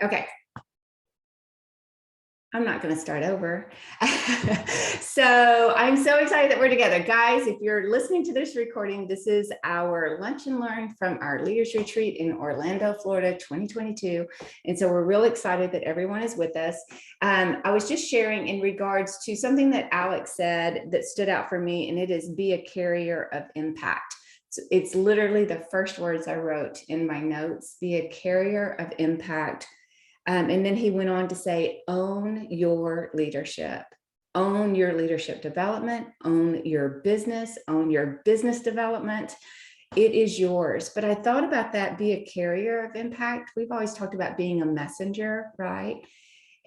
Okay. I'm not going to start over. So I'm so excited that we're together. Guys, if you're listening to this recording, this is our Lunch and Learn from our Leaders Retreat in Orlando, Florida, 2022. And so we're real excited that everyone is with us. I was just sharing in regards to something that Alex said that stood out for me, and it is be a carrier of impact. So it's literally the first words I wrote in my notes, be a carrier of impact. And then he went on to say, own your leadership, own your leadership development, own your business development. It is yours. But I thought about that, be a carrier of impact. We've always talked about being a messenger, right?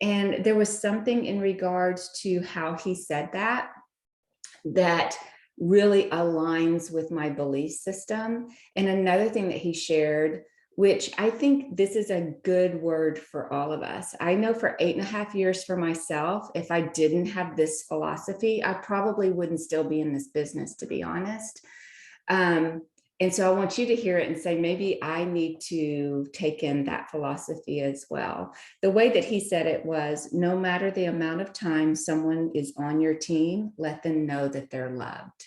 And there was something in regards to how he said that really aligns with my belief system. And another thing that he shared, which I think this is a good word for all of us. I know for 8.5 years for myself, if I didn't have this philosophy, I probably wouldn't still be in this business, to be honest. And so I want you to hear it and say, maybe I need to take in that philosophy as well. The way that he said it was, no matter the amount of time someone is on your team, let them know that they're loved.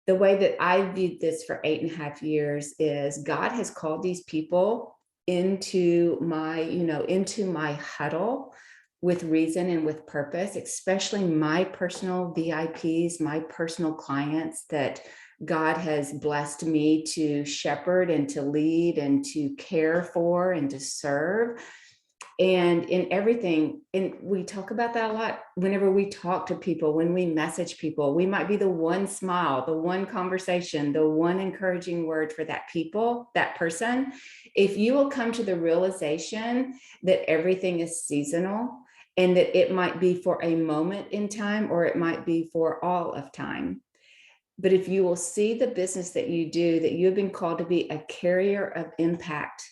The way that I viewed this for 8.5 years is God has called these people into my huddle with reason and with purpose, especially my personal VIPs, my personal clients that God has blessed me to shepherd and to lead and to care for and to serve. And in everything, and we talk about that a lot whenever we talk to people, when we message people, we might be the one smile, the one conversation, the one encouraging word for that person. If you will come to the realization that everything is seasonal and that it might be for a moment in time, or it might be for all of time. But if you will see the business that you do, that you've been called to be a carrier of impact,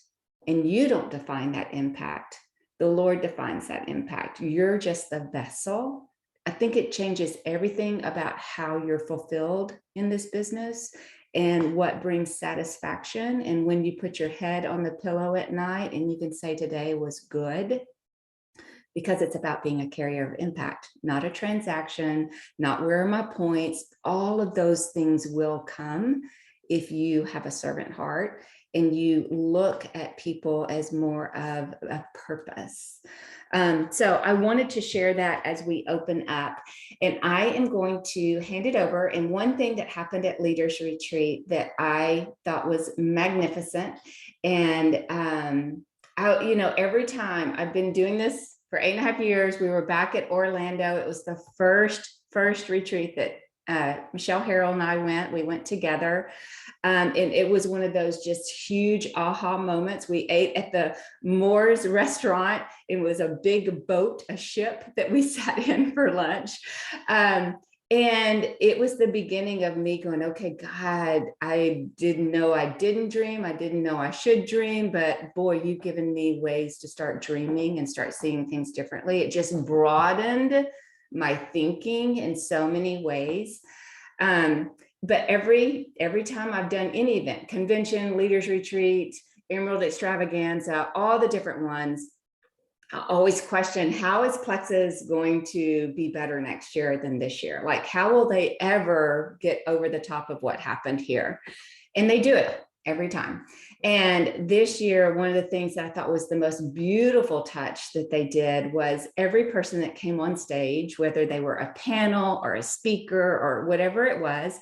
and you don't define that impact, the Lord defines that impact. You're just the vessel. I think it changes everything about how you're fulfilled in this business and what brings satisfaction. And when you put your head on the pillow at night and you can say today was good, because it's about being a carrier of impact, not a transaction, not where are my points. All of those things will come if you have a servant heart and you look at people as more of a purpose. So I wanted to share that as we open up, and I am going to hand it over. And one thing that happened at Leaders Retreat that I thought was magnificent, and every time I've been doing this for 8.5 years, we were back at Orlando. It was the first retreat that Michelle Harrell and I went. We went together. And it was one of those just huge aha moments. We ate at the Moore's restaurant. It was a big boat, a ship that we sat in for lunch. And it was the beginning of me going, okay, God, I didn't know I didn't dream. I didn't know I should dream, but boy, you've given me ways to start dreaming and start seeing things differently. It just broadened my thinking in so many ways. But every time I've done any event, convention, Leaders Retreat, Emerald Extravaganza, all the different ones, I always question, how is Plexus going to be better next year than this year? Like, how will they ever get over the top of what happened here? And they do it every time. And this year, one of the things that I thought was the most beautiful touch that they did was every person that came on stage, whether they were a panel or a speaker or whatever it was,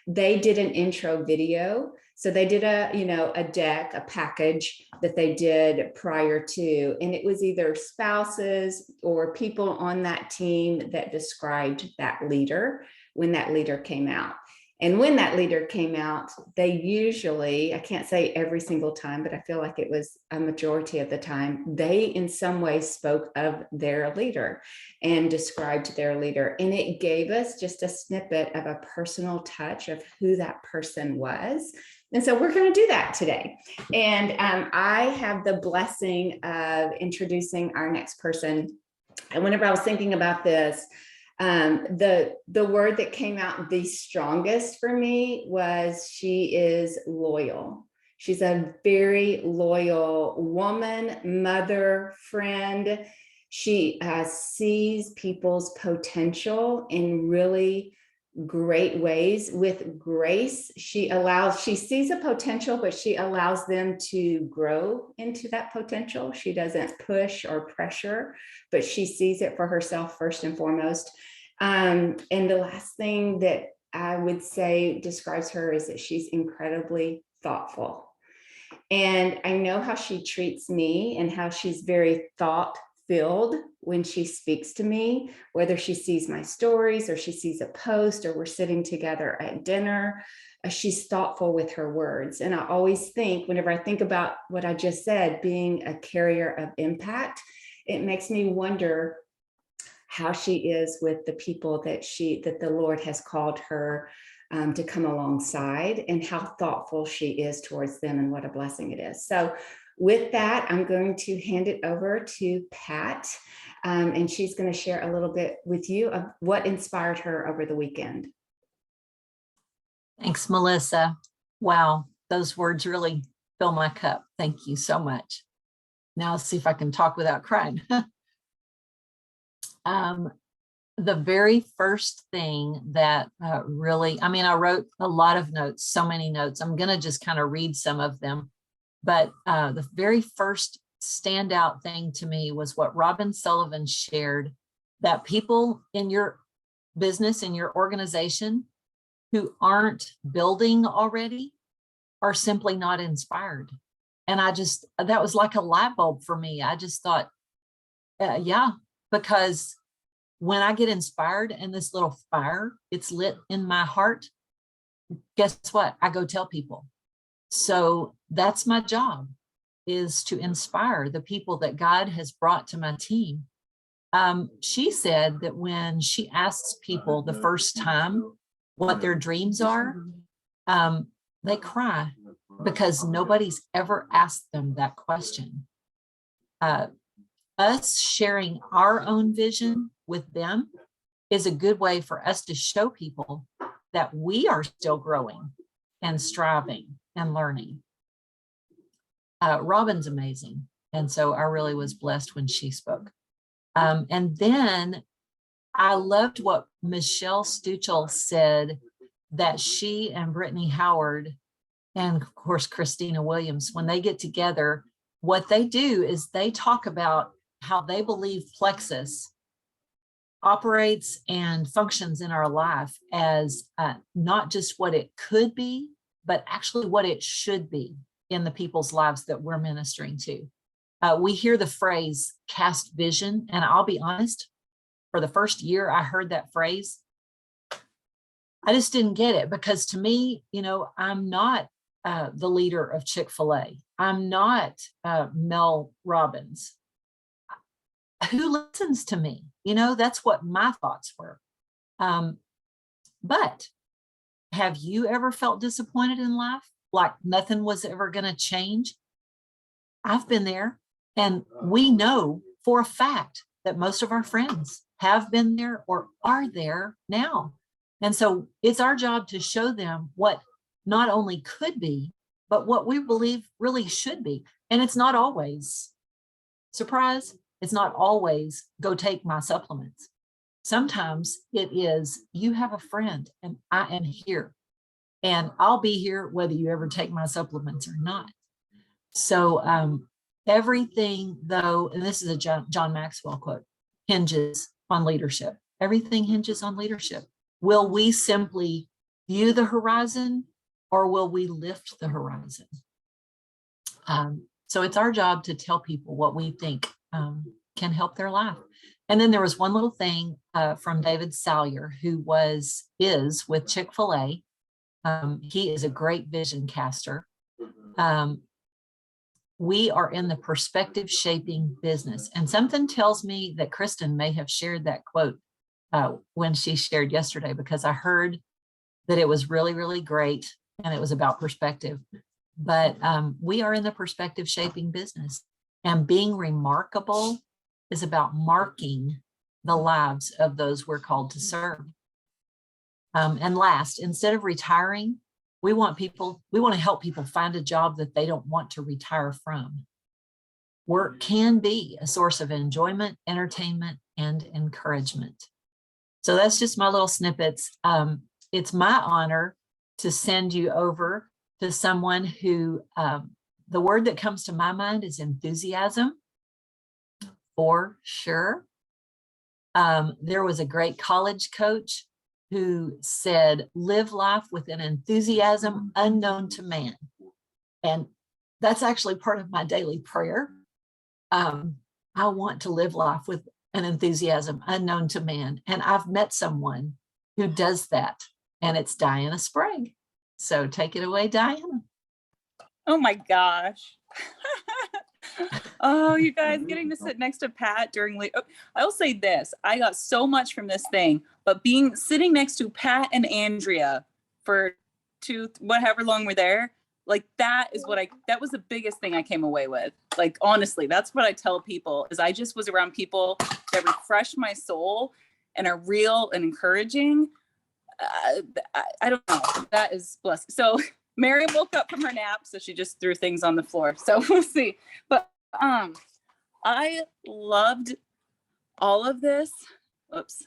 they did an intro video. So they did a deck, a package that they did prior to, and it was either spouses or people on that team that described that leader when that leader came out. And when that leader came out, they usually, I can't say every single time, but I feel like it was a majority of the time, they in some way spoke of their leader and described their leader. And it gave us just a snippet of a personal touch of who that person was. And so we're going to do that today. And I have the blessing of introducing our next person. And whenever I was thinking about this, the word that came out the strongest for me was she is loyal. She's a very loyal woman, mother, friend. She sees people's potential in really great ways with grace. She sees a potential, but she allows them to grow into that potential. She doesn't push or pressure, but she sees it for herself first and foremost. And the last thing that I would say describes her is that she's incredibly thoughtful. And I know how she treats me and how she's very thought filled when she speaks to me, whether she sees my stories or she sees a post or we're sitting together at dinner. She's thoughtful with her words. And I always think, whenever I think about what I just said, being a carrier of impact, it makes me wonder how she is with the people that the Lord has called her to come alongside, and how thoughtful she is towards them, and what a blessing it is. So with that, I'm going to hand it over to Pat, and she's going to share a little bit with you of what inspired her over the weekend. Thanks, Melissa. Wow, those words really fill my cup. Thank you so much. Now let's see if I can talk without crying. The very first thing that I wrote a lot of notes, so many notes. I'm going to just kind of read some of them. But the very first standout thing to me was what Robin Sullivan shared, that people in your business, in your organization, who aren't building already are simply not inspired. And that was like a light bulb for me. I just thought, because when I get inspired and this little fire, it's lit in my heart, guess what? I go tell people. So that's my job, is to inspire the people that God has brought to my team. She said that when she asks people the first time what their dreams are, they cry because nobody's ever asked them that question. Us sharing our own vision with them is a good way for us to show people that we are still growing and striving and learning. Robin's amazing. And so I really was blessed when she spoke. And then I loved what Michelle Stuchill said, that she and Brittany Howard, and of course, Christina Williams, when they get together, what they do is they talk about how they believe Plexus operates and functions in our life as not just what it could be, but actually what it should be in the people's lives that we're ministering to. We hear the phrase cast vision, and I'll be honest, for the first year I heard that phrase, I just didn't get it, because to me, I'm not the leader of Chick-fil-A. I'm not Mel Robbins. Who listens to me? That's what my thoughts were. But have you ever felt disappointed in life? Like nothing was ever going to change? I've been there, and we know for a fact that most of our friends have been there or are there now. And so it's our job to show them what not only could be, but what we believe really should be. And it's not always, surprise, it's not always go take my supplements. Sometimes it is, you have a friend and I am here, and I'll be here whether you ever take my supplements or not. So everything, though, and this is a John Maxwell quote, hinges on leadership. Everything hinges on leadership. Will we simply view the horizon, or will we lift the horizon? So it's our job to tell people what we think can help their life. And then there was one little thing from David Salyer, who is with Chick-fil-A. He is a great vision caster. We are in the perspective shaping business. And something tells me that Kristen may have shared that quote when she shared yesterday, because I heard that it was really, really great and it was about perspective. But we are in the perspective shaping business, and being remarkable is about marking the lives of those we're called to serve. And last, instead of retiring, We want to help people find a job that they don't want to retire from. Work can be a source of enjoyment, entertainment, and encouragement. So that's just my little snippets. It's my honor to send you over to someone who, the word that comes to my mind is enthusiasm, for sure. There was a great college coach who said, live life with an enthusiasm unknown to man. And that's actually part of my daily prayer. I want to live life with an enthusiasm unknown to man. And I've met someone who does that, and it's Diana Sprague. So take it away, Diana. Oh my gosh. Oh, you guys, getting to sit next to Pat during I'll say this, I got so much from this thing, but sitting next to Pat and Andrea for whatever long we're there, like that was the biggest thing I came away with. Like, honestly, that's what I tell people, is I just was around people that refresh my soul and are real and encouraging. I don't know, that is blessed. So Mary woke up from her nap, so she just threw things on the floor. So we'll see. But I loved all of this. Oops.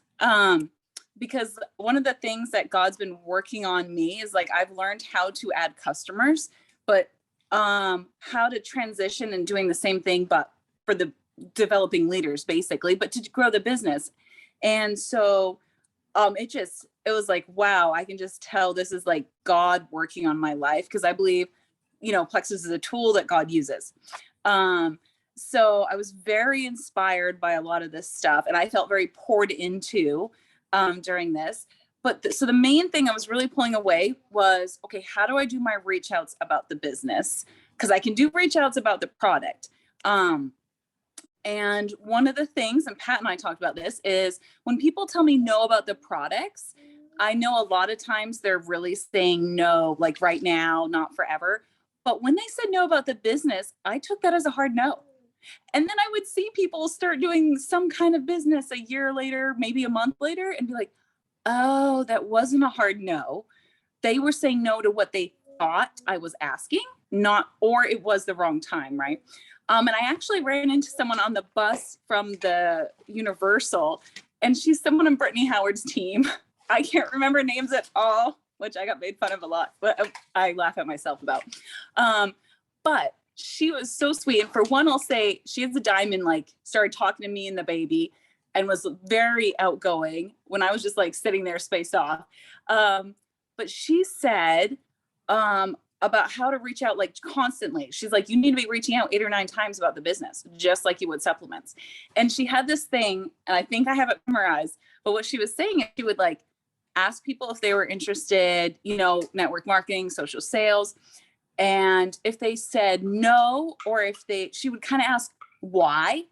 Because one of the things that God's been working on me is, like, I've learned how to add customers, but how to transition and doing the same thing, but for the developing leaders, basically, but to grow the business. And so it was like, wow, I can just tell this is like God working on my life, because I believe, Plexus is a tool that God uses. So I was very inspired by a lot of this stuff, and I felt very poured into during this. But so the main thing I was really pulling away was, okay, how do I do my reach outs about the business? Because I can do reach outs about the product. And one of the things, and Pat and I talked about this, is when people tell me no about the products, I know a lot of times they're really saying no, like right now, not forever. But when they said no about the business, I took that as a hard no. And then I would see people start doing some kind of business a year later, maybe a month later, and be like, oh, that wasn't a hard no. They were saying no to what they thought I was asking, or it was the wrong time, right? And I actually ran into someone on the bus from the Universal, and she's someone on Brittany Howard's team. I can't remember names at all, which I got made fun of a lot, but I laugh at myself about. But she was so sweet. And for one, I'll say she has a diamond, like, started talking to me and the baby, and was very outgoing when I was just like sitting there spaced off. But she said, about how to reach out, like, constantly. She's like, you need to be reaching out 8 or 9 times about the business, just like you would supplements. And she had this thing, and I think I have it memorized, but what she was saying is she would, like, ask people if they were interested, network marketing, social sales. And if they said no, or she would kind of ask why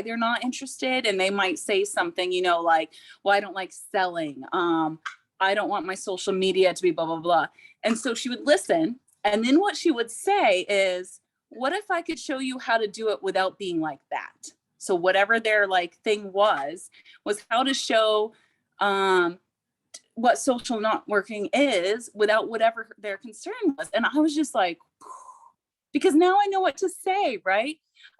they're not interested. And they might say something, like, well, I don't like selling. I don't want my social media to be blah, blah, blah. And so she would listen. And then what she would say is, what if I could show you how to do it without being like that? So whatever their thing was how to show what social networking is without whatever their concern was. And I was just like, because now I know what to say, right?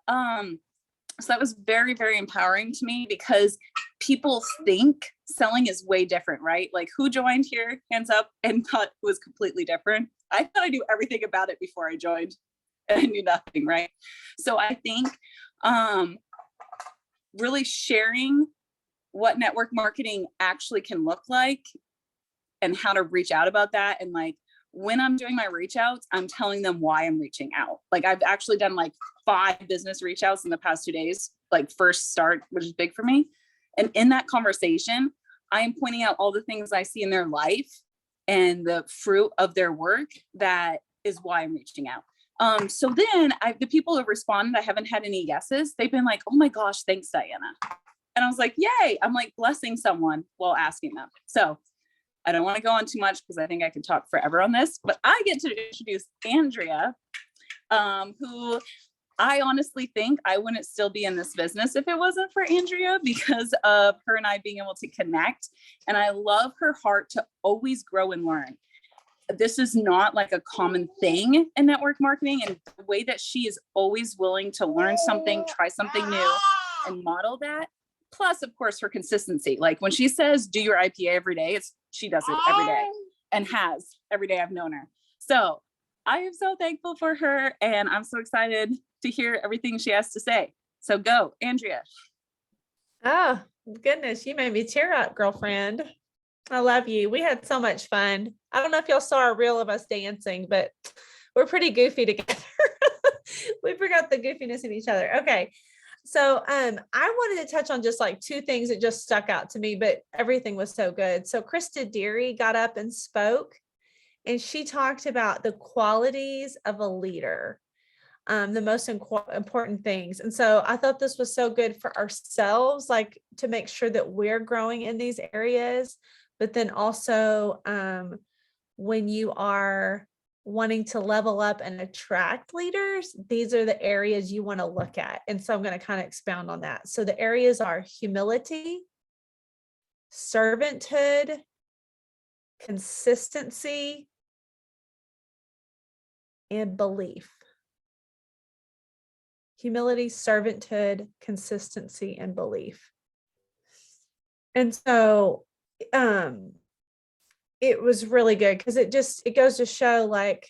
So that was very, very empowering to me, because people think selling is way different, right? Like, who joined here, hands up, and thought it was completely different? I thought I knew everything about it before I joined, and I knew nothing, right? So I think really sharing what network marketing actually can look like and how to reach out about that. And when I'm doing my reach outs, I'm telling them why I'm reaching out. I've actually done 5 business reach outs in the past 2 days, first start, which is big for me. And in that conversation, I am pointing out all the things I see in their life and the fruit of their work. That is why I'm reaching out. So then the people who have responded, I haven't had any yeses. They've been like, oh my gosh, thanks, Diana. And I was like, yay, I'm blessing someone while asking them. So I don't want to go on too much, because I think I could talk forever on this, but I get to introduce Andrea, who I honestly think I wouldn't still be in this business if it wasn't for Andrea, because of her and I being able to connect. And I love her heart to always grow and learn. this is not like a common thing in network marketing, and the way that she is always willing to learn something, try something new, and model that. Plus, of course, her consistency. Like when she says, do your IPA every day, she does it every day and has every day I've known her. So I am so thankful for her, and I'm so excited to hear everything she has to say. So go, Andrea. Oh, goodness. You made me tear up, girlfriend. I love you. We had so much fun. I don't know if y'all saw a reel of us dancing, but we're pretty goofy together. We forgot the goofiness in each other. Okay. So I wanted to touch on just like two things that just stuck out to me, but everything was so good. So Krista Deary got up and spoke, and she talked about the qualities of a leader, the most important things. And so I thought this was so good for ourselves, like to make sure that we're growing in these areas, but then also when you are wanting to level up and attract leaders, these are the areas you want to look at. And so I'm going to kind of expound on that. So the areas are humility, servanthood, consistency, and belief. Humility, servanthood, consistency, and belief. And so it was really good because it goes to show like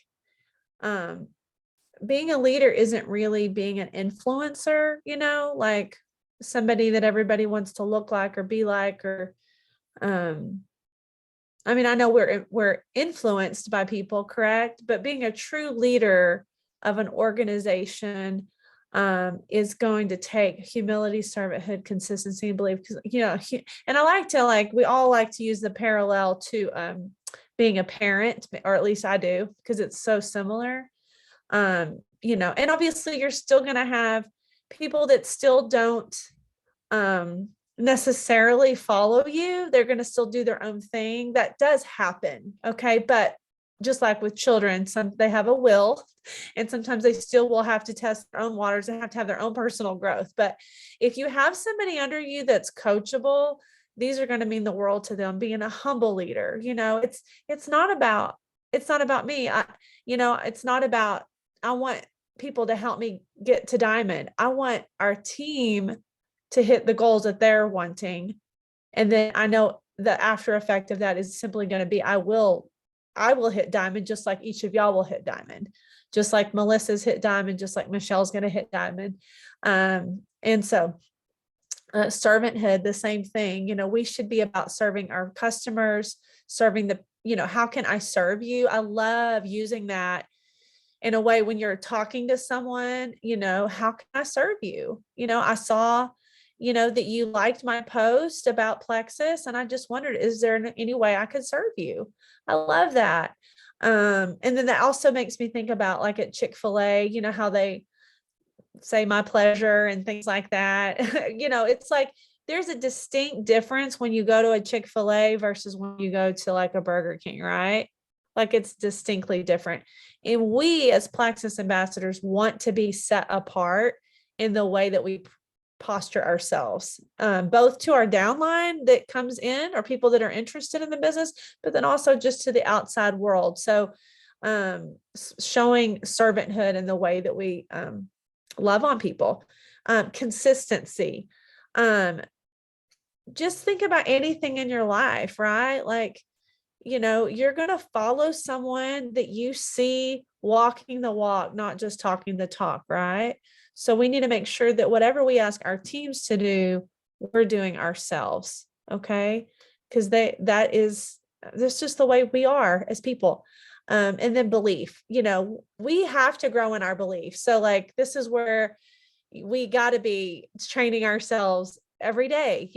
being a leader isn't really being an influencer, like somebody that everybody wants to look like or be like, or I mean, I know we're influenced by people, correct? But being a true leader of an organization is going to take humility, servanthood, consistency, and belief. Because, and I like to we all like to use the parallel to being a parent, or at least I do, because it's so similar. And obviously you're still going to have people that still don't necessarily follow you. They're going to still do their own thing. That does happen. Okay. But just like with children, they have a will, and sometimes they still will have to test their own waters and have to have their own personal growth. But if you have somebody under you that's coachable, these are going to mean the world to them. Being a humble leader, it's not about me. It's not about, I want people to help me get to diamond. I want our team to hit the goals that they're wanting. And then I know the after effect of that is simply going to be, I will hit diamond, just like each of y'all will hit diamond, just like Melissa's hit diamond, just like Michelle's going to hit diamond. And so servanthood, the same thing. We should be about serving our customers, serving how can I serve you? I love using that in a way when you're talking to someone, how can I serve you? I saw, that you liked my post about Plexus, and I just wondered, is there any way I could serve you? I love that. And then that also makes me think about like at Chick-fil-A, how they say my pleasure and things like that. It's like, there's a distinct difference when you go to a Chick-fil-A versus when you go to like a Burger King, right? Like it's distinctly different. And we as Plexus ambassadors want to be set apart in the way that we posture ourselves, both to our downline that comes in or people that are interested in the business, but then also just to the outside world. So showing servanthood in the way that we love on people. Consistency. Just think about anything in your life, right? Like, you're going to follow someone that you see walking the walk, not just talking the talk, right? So we need to make sure that whatever we ask our teams to do, we're doing ourselves. Okay. Because that's just the way we are as people. And then belief, we have to grow in our belief. So like, this is where we got to be training ourselves every day,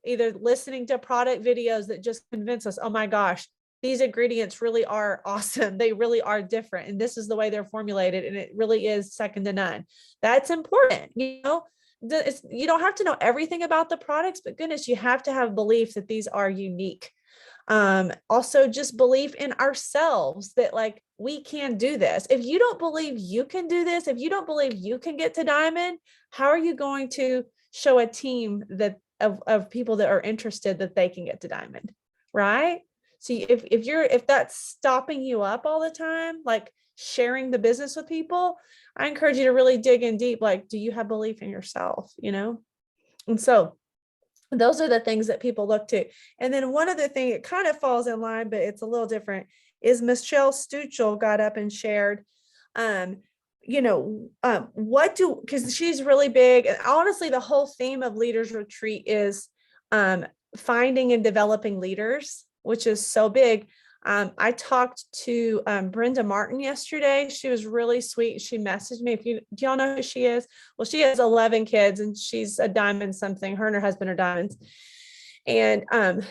either listening to product videos that just convince us, oh my gosh, these ingredients really are awesome. They really are different. And this is the way they're formulated. And it really is second to none. That's important. You don't have to know everything about the products, but goodness, you have to have belief that these are unique. Also just belief in ourselves that like, we can do this. If you don't believe you can do this, if you don't believe you can get to diamond, how are you going to show a team that of people that are interested that they can get to diamond? Right. So if that's stopping you up all the time, like sharing the business with people, I encourage you to really dig in deep. Like, do you have belief in yourself? And so those are the things that people look to. And then one other thing, it kind of falls in line, but it's a little different, is Michelle Stuchill got up and shared, because she's really big. And honestly, the whole theme of Leaders Retreat is finding and developing leaders, which is so big. I talked to Brenda Martin yesterday. She was really sweet. She messaged me. Do y'all know who she is? Well, she has 11 kids and she's a diamond something. Her and her husband are diamonds. And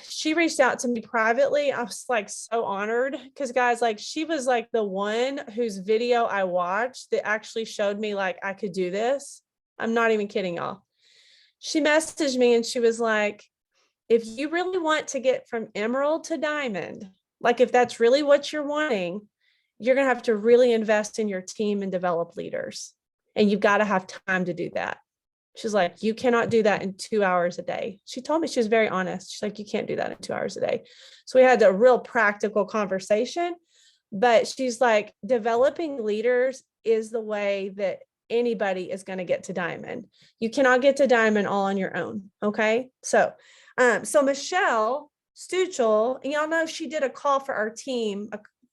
she reached out to me privately. I was like so honored because guys, like she was like the one whose video I watched that actually showed me like I could do this. I'm not even kidding y'all. She messaged me and she was like, if you really want to get from emerald to diamond, like if that's really what you're wanting, you're going to have to really invest in your team and develop leaders. And you've got to have time to do that. She's like, you cannot do that in 2 hours a day. She told me, she was very honest. She's like, you can't do that in 2 hours a day. So we had a real practical conversation, but she's like, developing leaders is the way that anybody is going to get to diamond. You cannot get to diamond all on your own. Okay. So Michelle Stuchill, y'all know she did a call for our team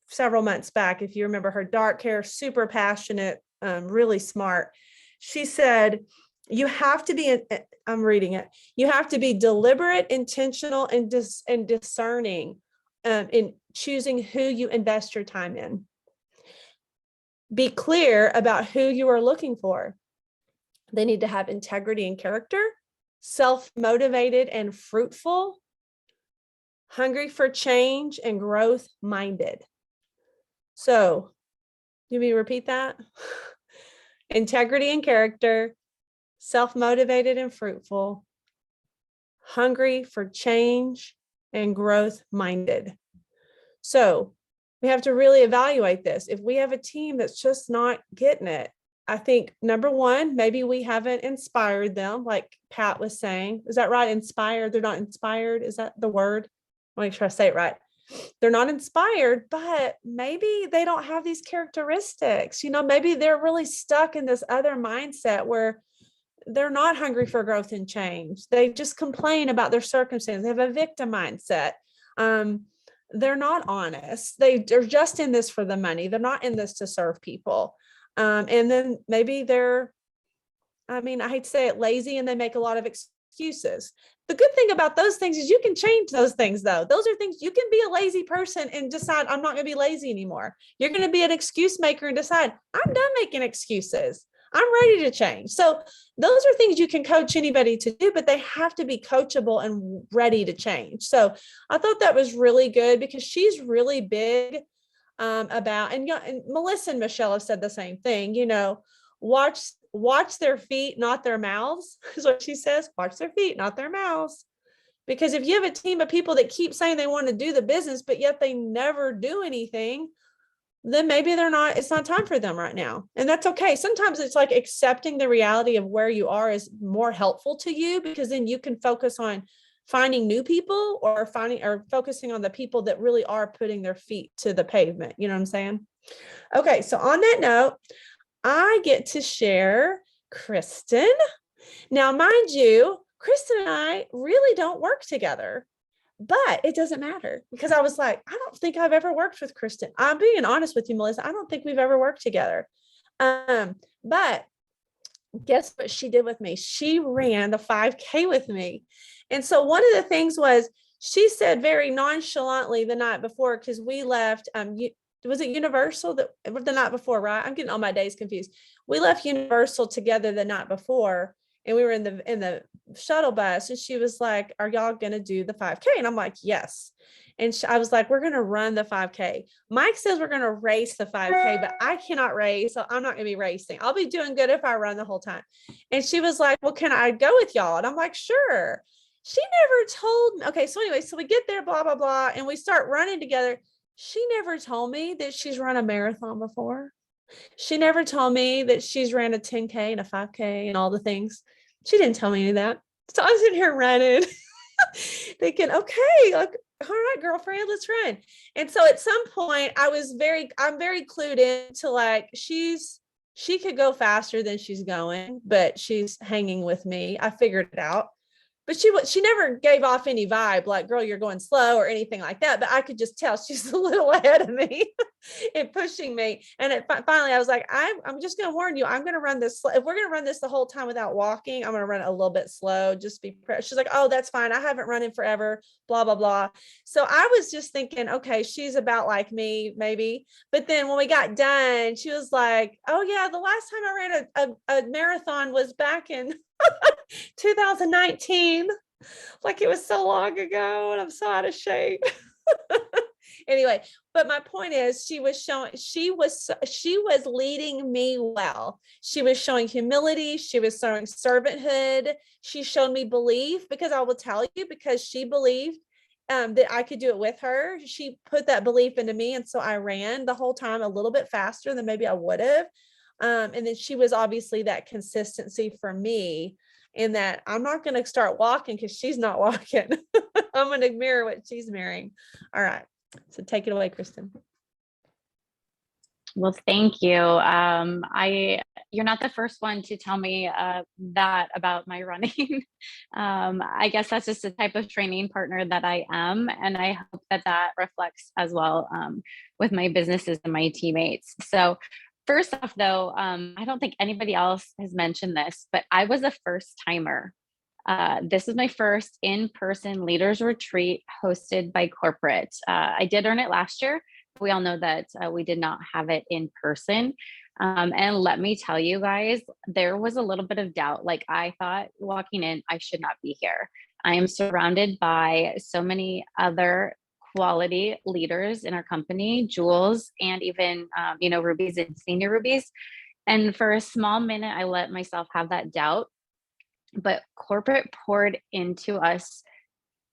several months back. If you remember, her dark hair, super passionate, really smart. She said, you have to be, I'm reading it. You have to be deliberate, intentional, and discerning in choosing who you invest your time in. Be clear about who you are looking for. They need to have integrity and character, self-motivated and fruitful, hungry for change, and growth minded. So, you mean repeat that? Integrity and character, self-motivated and fruitful, hungry for change, and growth minded. So we have to really evaluate this. If we have a team that's just not getting it, I think number one, maybe we haven't inspired them, like Pat was saying. Is that right? Inspired? They're not inspired. Is that the word? I'll make sure I say it right. They're not inspired, but maybe they don't have these characteristics. Maybe they're really stuck in this other mindset where they're not hungry for growth and change. They just complain about their circumstances. They have a victim mindset. They're not honest. They're just in this for the money. They're not in this to serve people. And then maybe I hate to say it, lazy, and they make a lot of excuses. The good thing about those things is you can change those things, though. Those are things you can be a lazy person and decide, I'm not going to be lazy anymore. You're going to be an excuse maker and decide, I'm done making excuses. I'm ready to change. So those are things you can coach anybody to do, but they have to be coachable and ready to change. So I thought that was really good because she's really big about, and Melissa and Michelle have said the same thing, watch their feet, not their mouths, is what she says. Watch their feet, not their mouths. Because if you have a team of people that keep saying they want to do the business, but yet they never do anything, then maybe it's not time for them right now. And that's okay. Sometimes it's like accepting the reality of where you are is more helpful to you, because then you can focus on finding new people or focusing on the people that really are putting their feet to the pavement. You know what I'm saying? Okay. So on that note, I get to share Kristen. Now, mind you, Kristen and I really don't work together. But it doesn't matter, because I was like, I don't think I've ever worked with Kristen. I'm being honest with you, Melissa. I don't think we've ever worked together. But guess what she did with me? She ran the 5K with me. And so one of the things was, she said very nonchalantly the night before, because we left, was it Universal the night before, right? I'm getting all my days confused. We left Universal together the night before, and we were in the shuttle bus, and she was like, are y'all going to do the 5K? And I'm like, yes. And I was like, we're going to run the 5K. Mike says we're going to race the 5K, but I cannot race. So I'm not going to be racing. I'll be doing good if I run the whole time. And she was like, well, can I go with y'all? And I'm like, sure. She never told me. Okay. So anyway, so we get there, blah, blah, blah. And we start running together. She never told me that she's run a marathon before. She never told me that she's ran a 10K and a 5K and all the things. She didn't tell me any of that. So I'm sitting here running thinking, okay, like, all right, girlfriend, let's run. And so at some point I'm very clued in to like, she could go faster than she's going, but she's hanging with me. I figured it out. But she never gave off any vibe like, girl, you're going slow or anything like that. But I could just tell she's a little ahead of me and pushing me. And finally I was like, I'm just going to warn you, I'm going to run this. If we're going to run this the whole time without walking, I'm going to run it a little bit slow. Just be she's like, oh, that's fine. I haven't run in forever, blah, blah, blah. So I was just thinking, okay, she's about like me, maybe. But then when we got done, she was like, oh yeah, the last time I ran a marathon was back in 2019. Like it was so long ago and I'm so out of shape. Anyway, but my point is she was leading me well. She was showing humility. She was showing servanthood. She showed me belief, because I will tell you, because she believed that I could do it with her. She put that belief into me. And so I ran the whole time a little bit faster than maybe I would have. And then she was obviously that consistency for me, in that I'm not going to start walking because she's not walking. I'm going to mirror what she's mirroring. All right. So take it away, Kristen. Well, thank you. You're not the first one to tell me that about my running. I guess that's just the type of training partner that I am. And I hope that that reflects as well with my businesses and my teammates. So first off, though, I don't think anybody else has mentioned this, but I was a first timer. This is my first in-person leaders retreat hosted by corporate. I did earn it last year. We all know that we did not have it in person. And let me tell you guys, there was a little bit of doubt. Like I thought walking in, I should not be here. I am surrounded by so many other quality leaders in our company, Jules, and even, Rubies and senior Rubies. And for a small minute, I let myself have that doubt, but corporate poured into us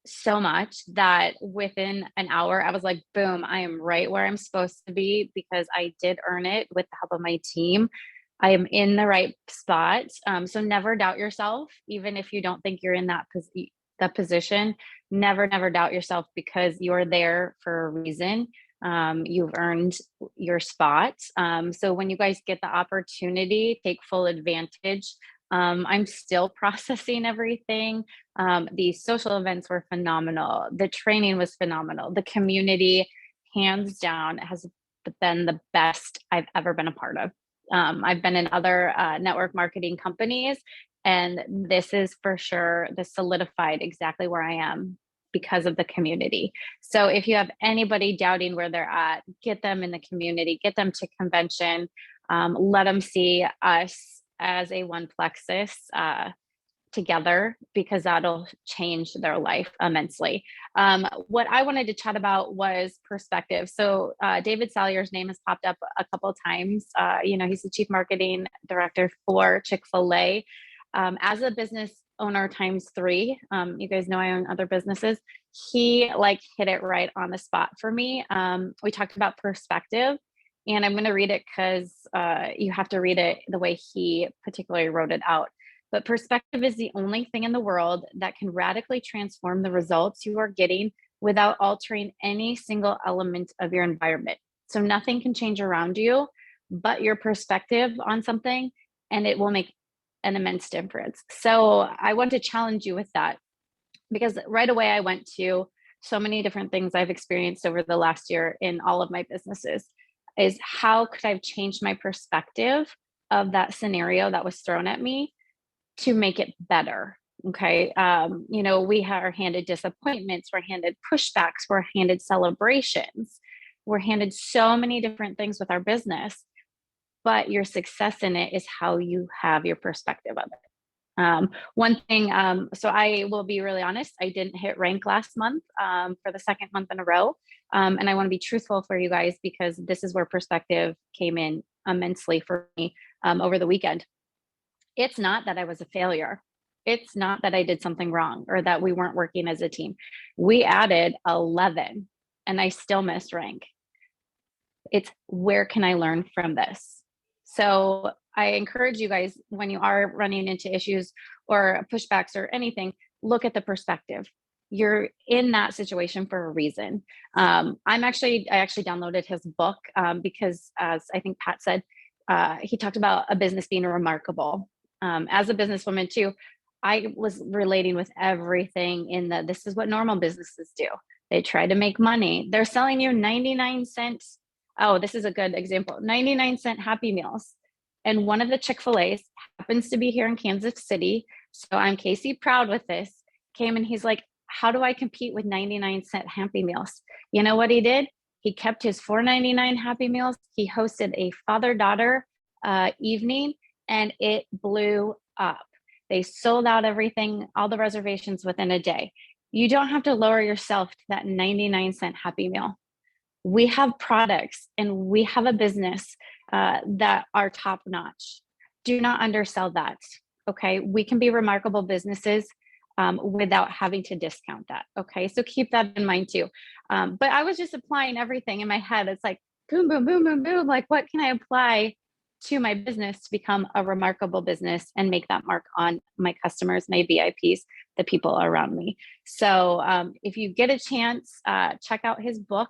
so much that within an hour, I was like, boom, I am right where I'm supposed to be, because I did earn it with the help of my team. I am in the right spot. So never doubt yourself, even if you don't think you're in that position. Never doubt yourself, because you're there for a reason. You've earned your spot. So when you guys get the opportunity, take full advantage. I'm still processing everything. The social events were phenomenal. The training was phenomenal. The community, hands down, has been the best I've ever been a part of. I've been in other network marketing companies, and this is for sure the solidified exactly where I am because of the community. So if you have anybody doubting where they're at, get them in the community, get them to convention, let them see us as a one plexus together, because that'll change their life immensely. What I wanted to chat about was perspective. So David Salyer's name has popped up a couple of times. He's the chief marketing director for Chick-fil-A. As a business owner ×3, you guys know I own other businesses. He hit it right on the spot for me. We talked about perspective, and I'm going to read it because you have to read it the way he particularly wrote it out. But perspective is the only thing in the world that can radically transform the results you are getting without altering any single element of your environment. So nothing can change around you but your perspective on something, and it will make an immense difference. So I want to challenge you with that, because right away I went to so many different things I've experienced over the last year in all of my businesses. Is how could I have changed my perspective of that scenario that was thrown at me to make it better? Okay. We are handed disappointments, we're handed pushbacks, we're handed celebrations, we're handed so many different things with our business, but your success in it is how you have your perspective of it. One thing, so I will be really honest, I didn't hit rank last month for the second month in a row. And I want to be truthful for you guys, because this is where perspective came in immensely for me over the weekend. It's not that I was a failure. It's not that I did something wrong or that we weren't working as a team. We added 11 and I still missed rank. It's where can I learn from this? So I encourage you guys, when you are running into issues or pushbacks or anything, look at the perspective. you're in that situation for a reason. I actually downloaded his book because, as I think Pat said, he talked about a business being remarkable. As a businesswoman too, I was relating with everything in the, this is what normal businesses do. They try to make money. They're selling you 99 cents. Oh, this is a good example. 99-cent Happy Meals. And one of the Chick-fil-A's happens to be here in Kansas City. So I'm Casey proud with this. Came and he's like, how do I compete with 99-cent Happy Meals? You know what he did? He kept his $4.99 Happy Meals. He hosted a father-daughter evening, and it blew up. They sold out everything, all the reservations within a day. You don't have to lower yourself to that 99-cent Happy Meal. We have products and we have a business that are top notch. Do not undersell that. Okay. We can be remarkable businesses without having to discount that. Okay. So keep that in mind too. But I was just applying everything in my head. It's like, boom, boom, boom, boom, boom. Like, what can I apply to my business to become a remarkable business and make that mark on my customers, my VIPs, the people around me? So if you get a chance, check out his book.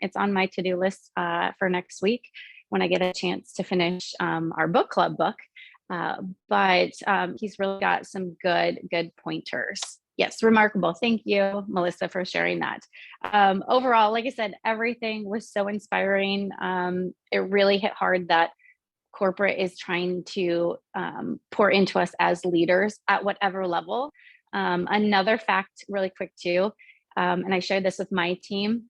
It's on my to-do list for next week when I get a chance to finish our book club book. But he's really got some good pointers. Yes, remarkable. Thank you, Melissa, for sharing that. Overall, like I said, everything was so inspiring. It really hit hard that corporate is trying to pour into us as leaders at whatever level. Another fact really quick too, and I shared this with my team,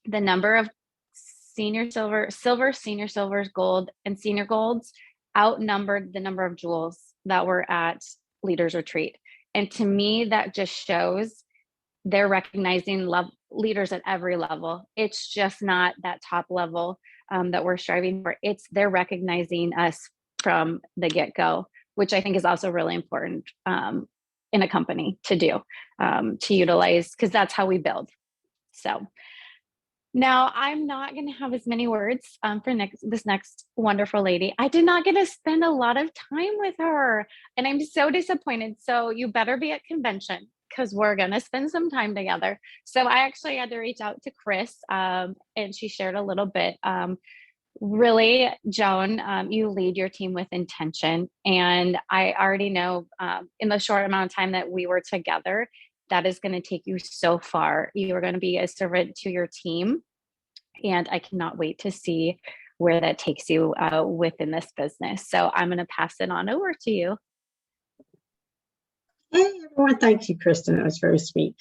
the number of senior silver, senior silvers, gold, and senior golds outnumbered the number of jewels that were at Leaders Retreat. And to me, that just shows they're recognizing leaders at every level. It's just not that top level that we're striving for. It's they're recognizing us from the get-go, which I think is also really important in a company to do, to utilize, because that's how we build. So now I'm not going to have as many words for this next wonderful lady. I did not get to spend a lot of time with her, and I'm so disappointed. So you better be at convention, because we're going to spend some time together. So I actually had to reach out to Chris, and she shared a little bit. Really, Joan, you lead your team with intention. And I already know in the short amount of time that we were together, that is going to take you so far. You are going to be a servant to your team. And I cannot wait to see where that takes you within this business. So I'm going to pass it on over to you. Hey, everyone. Thank you, Kristen. That was very sweet.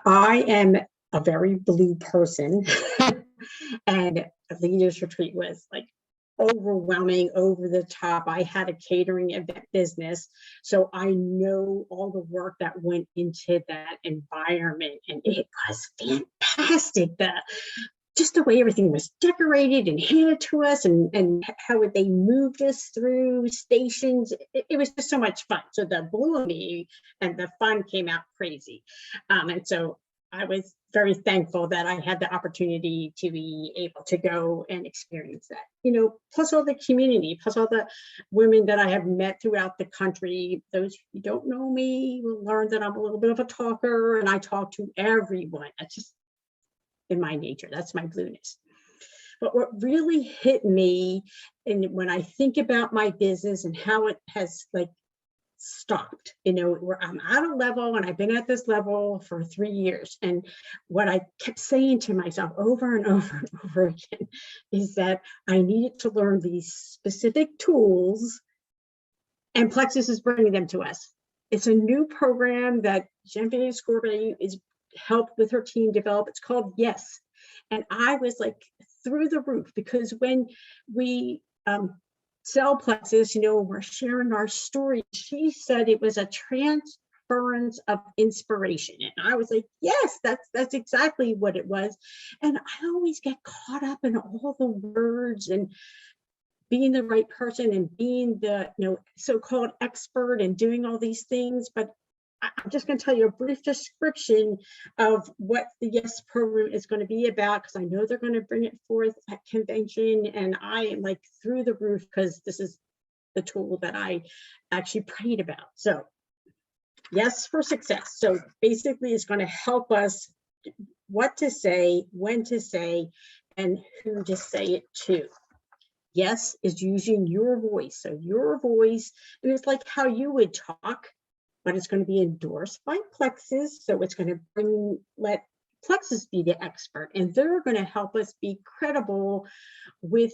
I am a very blue person, and Leaders Retreat was like overwhelming, over the top. I had a catering event business, so I know all the work that went into that environment, and it was fantastic. Just the way everything was decorated and handed to us, and how they moved us through stations. It was just so much fun. So the blue of me and the fun came out crazy. And so I was very thankful that I had the opportunity to be able to go and experience that, plus all the community, plus all the women that I have met throughout the country. Those who don't know me will learn that I'm a little bit of a talker, and I talk to everyone. That's just in my nature. That's my blueness. But what really hit me, and when I think about my business and how it has stopped, where I'm at a level, and I've been at this level for 3 years. And what I kept saying to myself over and over and over again is that I needed to learn these specific tools, and Plexus is bringing them to us. It's a new program that Jean-Philippe Scorbet is helped with her team develop. It's called Yes. And I was through the roof, because when we sell Plexus, we're sharing our story. She said it was a transference of inspiration. And I was like, yes, that's exactly what it was. And I always get caught up in all the words and being the right person and being the so-called expert and doing all these things. But I'm just going to tell you a brief description of what the Yes program is going to be about, because I know they're going to bring it forth at convention, and I am through the roof, because this is the tool that I actually prayed about. So Yes for success. So basically it's going to help us what to say, when to say, and who to say it to. Yes is using your voice. So your voice, and it's like how you would talk, but it's going to be endorsed by Plexus. So it's going to let Plexus be the expert, and they're going to help us be credible with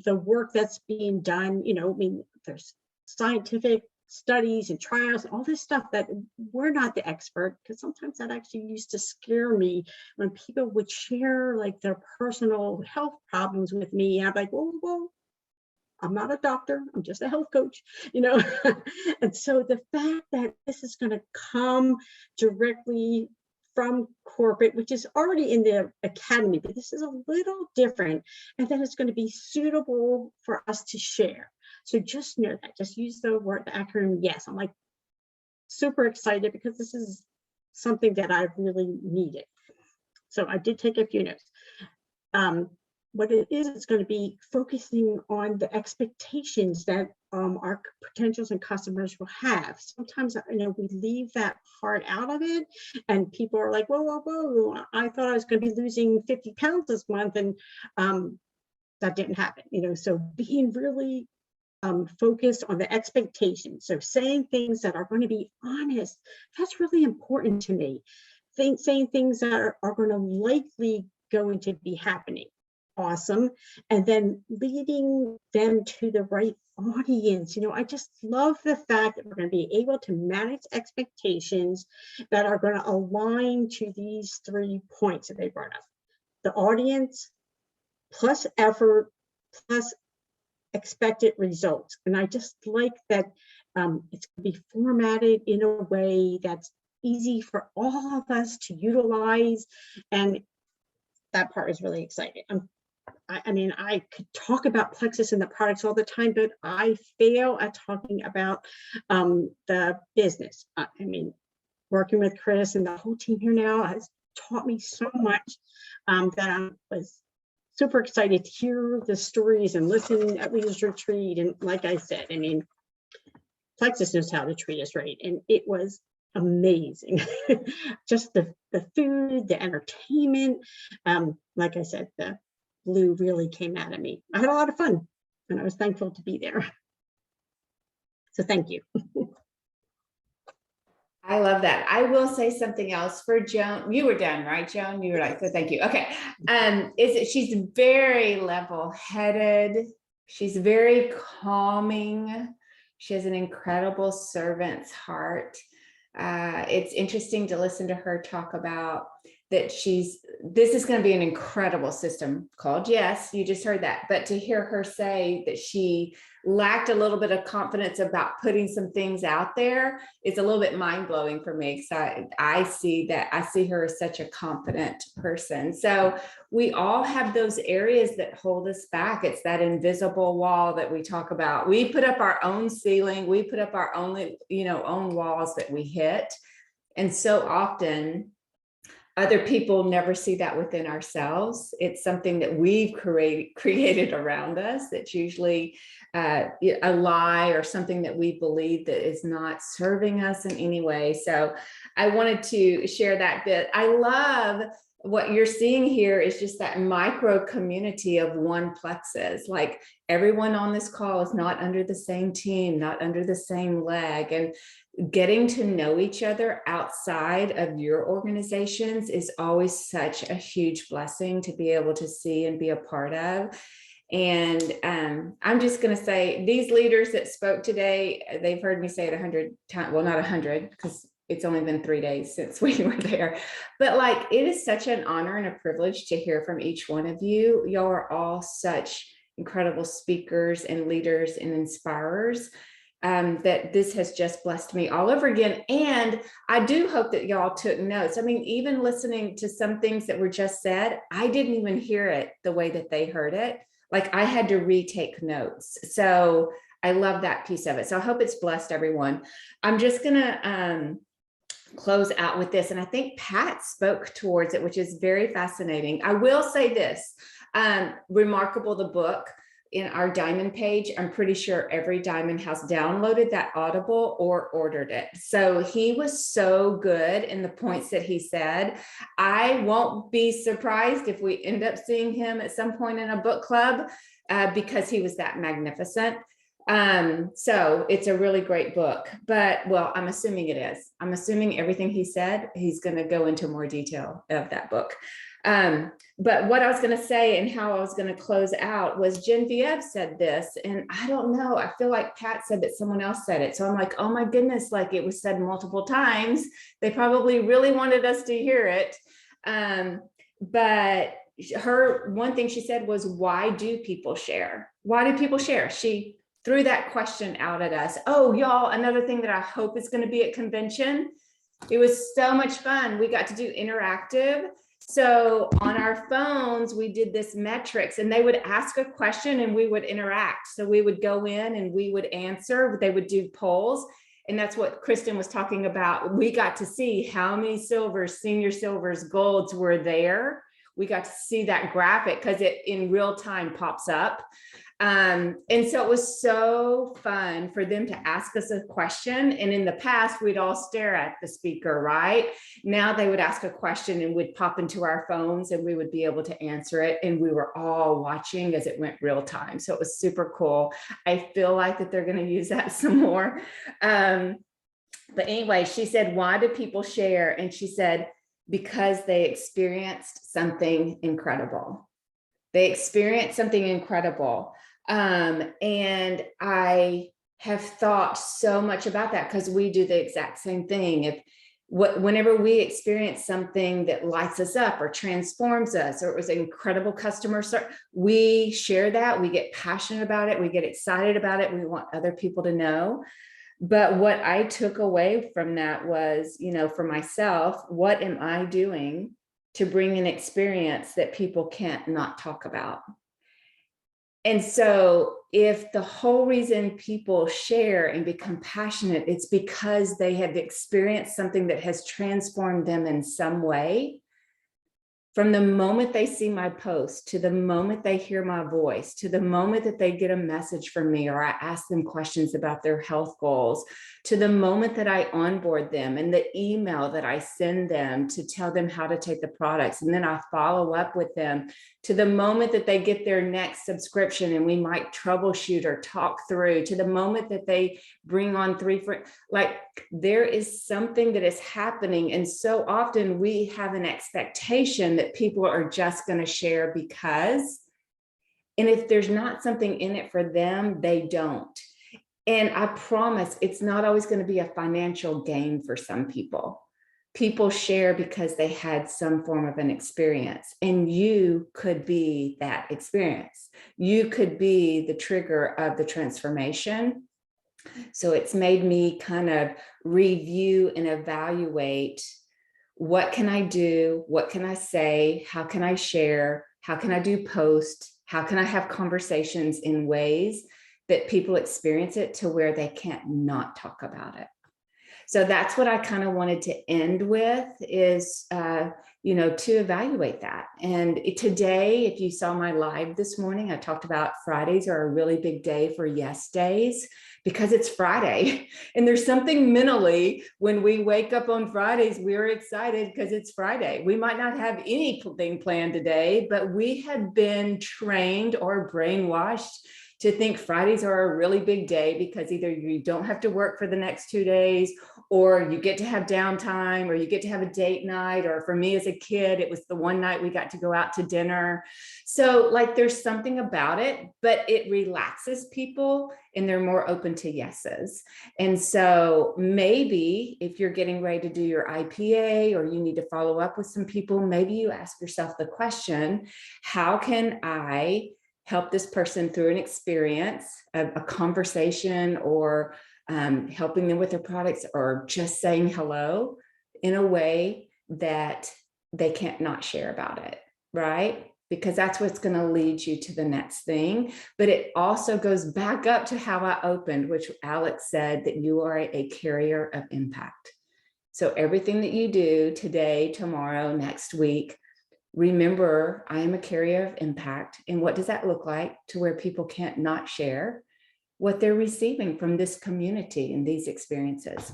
the work that's being done. You know, I mean, there's scientific studies and trials, all this stuff that we're not the expert, because sometimes that actually used to scare me when people would share like their personal health problems with me. I'm like, well, I'm not a doctor, I'm just a health coach, you know. And so the fact that this is going to come directly from corporate, which is already in the academy, but this is a little different, and then it's going to be suitable for us to share. So just know that, just use the word, the acronym YES. I'm like super excited because this is something that I really needed. So I did take a few notes. What it is, it's going to be focusing on the expectations that our potentials and customers will have. Sometimes, you know, we leave that part out of it, and people are like, whoa, I thought I was going to be losing 50 pounds this month, and that didn't happen, you know. So being really focused on the expectations. So saying things that are going to be honest, that's really important to me. Saying things that are going to likely going to be happening. Awesome. And then leading them to the right audience. You know, I just love the fact that we're going to be able to manage expectations that are going to align to these 3 points that they brought up. The audience, plus effort, plus expected results. And I just like that it's going to be formatted in a way that's easy for all of us to utilize. And that part is really exciting. I mean, I could talk about Plexus and the products all the time, but I fail at talking about the business. I mean, working with Chris and the whole team here now has taught me so much that I was super excited to hear the stories and listen at Leaders Retreat. And like I said, I mean, Plexus knows how to treat us right. And it was amazing. Just the food, the entertainment. Like I said, the blue really came out of me. I had a lot of fun, and I was thankful to be there. So thank you. I love that. I will say something else for Joan. You were done, right, Joan? You were like, so thank you. Okay. She's very level-headed. She's very calming. She has an incredible servant's heart. It's interesting to listen to her talk about that this is going to be an incredible system called YES. You just heard that. But to hear her say that she lacked a little bit of confidence about putting some things out there is a little bit mind-blowing for me, because I see her as such a confident person. So we all have those areas that hold us back. It's that invisible wall that we talk about. We put up our own ceiling, we put up our own, own walls that we hit. And so often other people never see that within ourselves. It's something that we've created around us. That's usually a lie or something that we believe that is not serving us in any way. So I wanted to share that bit. I love what you're seeing here is just that micro community of one Plexus. Like everyone on this call is not under the same team, not under the same leg. And getting to know each other outside of your organizations is always such a huge blessing to be able to see and be a part of. And I'm just going to say these leaders that spoke today, they've heard me say it 100 times, well, not 100, because it's only been 3 days since we were there, but like, it is such an honor and a privilege to hear from each one of you. Y'all are all such incredible speakers and leaders and inspirers. That this has just blessed me all over again. And I do hope that y'all took notes. I mean, even listening to some things that were just said, I didn't even hear it the way that they heard it. Like I had to retake notes. So I love that piece of it. So I hope it's blessed everyone. I'm just gonna close out with this. And I think Pat spoke towards it, which is very fascinating. I will say this, remarkable, the book. in our Diamond page, I'm pretty sure every Diamond has downloaded that Audible or ordered it. So he was so good in the points that he said. I won't be surprised if we end up seeing him at some point in a book club because he was that magnificent. So it's a really great book, but well, I'm assuming it is. I'm assuming everything he said, he's going to go into more detail of that book. But what I was going to say and how I was going to close out was Genevieve said this, and I don't know, I feel like Pat said that someone else said it. So I'm like, oh my goodness, like it was said multiple times. They probably really wanted us to hear it. But her, one thing she said was, why do people share? Why do people share? She threw that question out at us. Oh, y'all, another thing that I hope is going to be at convention. It was so much fun. We got to do interactive. So on our phones, we did this metrics and they would ask a question and we would interact. So we would go in and we would answer, they would do polls. And that's what Kristen was talking about. We got to see how many silvers, senior silvers, golds were there. We got to see that graphic because it in real time pops up. And so it was so fun for them to ask us a question. And in the past, we'd all stare at the speaker, right? Now they would ask a question and would pop into our phones and we would be able to answer it. And we were all watching as it went real time. So it was super cool. I feel like that they're going to use that some more. But anyway, she said, why do people share? And she said, because they experienced something incredible. They experienced something incredible. And I have thought so much about that because we do the exact same thing. Whenever we experience something that lights us up or transforms us, or it was an incredible customer service, we share that, we get passionate about it, we get excited about it, we want other people to know. But what I took away from that was, you know, for myself, what am I doing to bring an experience that people can't not talk about? And so if the whole reason people share and become passionate, it's because they have experienced something that has transformed them in some way. From the moment they see my post, to the moment they hear my voice, to the moment that they get a message from me, or I ask them questions about their health goals, to the moment that I onboard them and the email that I send them to tell them how to take the products, and then I follow up with them, to the moment that they get their next subscription and we might troubleshoot or talk through, to the moment that they bring on 3 friends, like there is something that is happening. And so often we have an expectation that people are just going to share because, and if there's not something in it for them, they don't. And I promise it's not always going to be a financial gain for some people. People share because they had some form of an experience, and you could be that experience. You could be the trigger of the transformation. So it's made me kind of review and evaluate, what can I do? What can I say? How can I share? How can I do post? How can I have conversations in ways that people experience it to where they can't not talk about it? So that's what I kind of wanted to end with is, you know, to evaluate that. And today, if you saw my live this morning, I talked about Fridays are a really big day for yes days because it's Friday. And there's something mentally when we wake up on Fridays, we're excited because it's Friday. We might not have anything planned today, but we have been trained or brainwashed to think Fridays are a really big day because either you don't have to work for the next 2 days, or you get to have downtime, or you get to have a date night. Or for me as a kid, it was the one night we got to go out to dinner. So like there's something about it, but it relaxes people and they're more open to yeses. And so maybe if you're getting ready to do your IPA or you need to follow up with some people, maybe you ask yourself the question, how can I help this person through an experience, a conversation, or helping them with their products, or just saying hello in a way that they can't not share about it, right? Because that's what's going to lead you to the next thing. But it also goes back up to how I opened, which Alex said that you are a carrier of impact. So everything that you do today, tomorrow, next week, remember, I am a carrier of impact. And what does that look like to where people can't not share what they're receiving from this community and these experiences?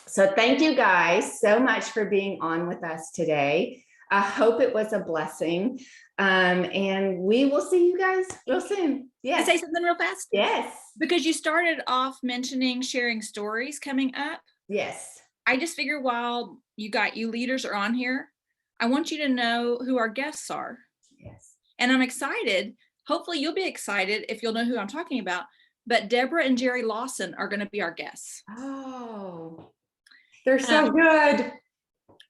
So thank you guys so much for being on with us today. I hope it was a blessing. And we will see you guys real soon. Can I Yes. say something real fast? Yes. Because you started off mentioning sharing stories coming up. Yes. I just figure while you leaders are on here, I want you to know who our guests are. Yes. And I'm excited. Hopefully you'll be excited if you'll know who I'm talking about. But Deborah and Jerry Lawson are going to be our guests. Oh, they're so good.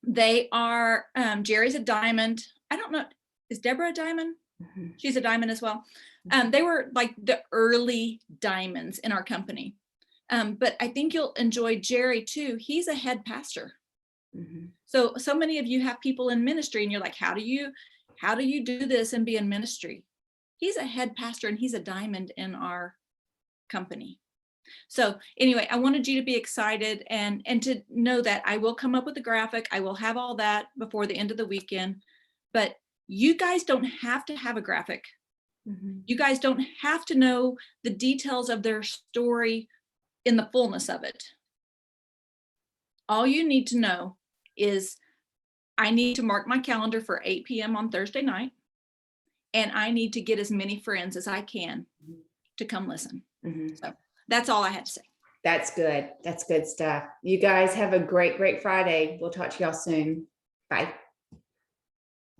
They are, Jerry's a diamond. I don't know. Is Deborah a diamond? Mhm. She's a diamond as well. They were like the early diamonds in our company. But I think you'll enjoy Jerry too. He's a head pastor. Mhm. So many of you have people in ministry and you're like, how do you do this and be in ministry? He's a head pastor and he's a diamond in our company. So anyway, I wanted you to be excited and to know that I will come up with a graphic. I will have all that before the end of the weekend, but you guys don't have to have a graphic. Mhm. You guys don't have to know the details of their story in the fullness of it. All you need to know is I need to mark my calendar for 8 p.m. on Thursday night, and I need to get as many friends as I can to come listen. Mhm. So that's all I had to say. That's good. That's good stuff. You guys have a great, great Friday. We'll talk to y'all soon. Bye.